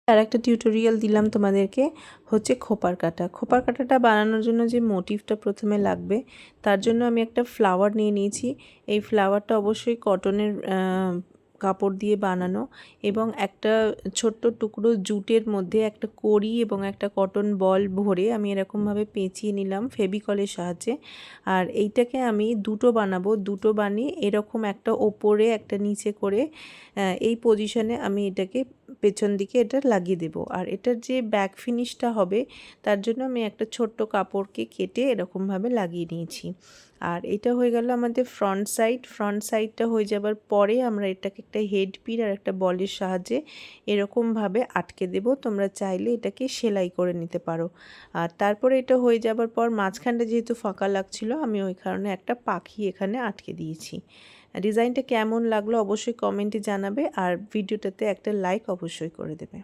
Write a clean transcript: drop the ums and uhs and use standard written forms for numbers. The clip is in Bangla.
আর একটা টিউটোরিয়াল দিলাম তোমাদেরকে, হচ্ছে খোপার কাটা। খোপার কাটাটা বানানোর জন্য যে মোটিভটা প্রথমে লাগবে, তার জন্য আমি একটা ফ্লাওয়ার নিয়ে নিয়েছি। এই ফ্লাওয়ারটা অবশ্যই কটনের কাপড় দিয়ে বানানো, এবং একটা ছোট্ট টুকরো জুটের মধ্যে একটা কড়ি এবং একটা কটন বল ভরে আমি এরকমভাবে পেঁচিয়ে নিলাম ফেভিকলের সাহায্যে। আর এইটাকে আমি দুটো বানাবো, দুটো বানিয়ে এরকম একটা ওপরে একটা নিচে করে এই পজিশনে আমি এটাকে পেছন দিকে এটা লাগিয়ে দেব। আর এটার যে ব্যাক ফিনিশটা হবে, তার জন্য আমি একটা ছোট্ট কাপড়কে কেটে এরকমভাবে লাগিয়ে নিয়েছি। আর এটা হয়ে গেল আমাদের ফ্রন্ট সাইড। ফ্রন্ট সাইডটা হয়ে যাবার পরে আমরা এটাকে একটা হেড পিন আর একটা বলের সাহায্যে এরকমভাবে আটকে দেব। তোমরা চাইলে এটাকে সেলাই করে নিতে পারো। আর তারপরে এটা হয়ে যাবার পর মাঝখানটা যেহেতু ফাঁকা লাগছিল, আমি ওই কারণে একটা পাখি এখানে আটকে দিয়েছি। ডিজাইনটা কেমন লাগলো অবশ্যই কমেন্টে জানাবে, আর ভিডিওটাতে একটা লাইক অবশ্যই করে দেবে।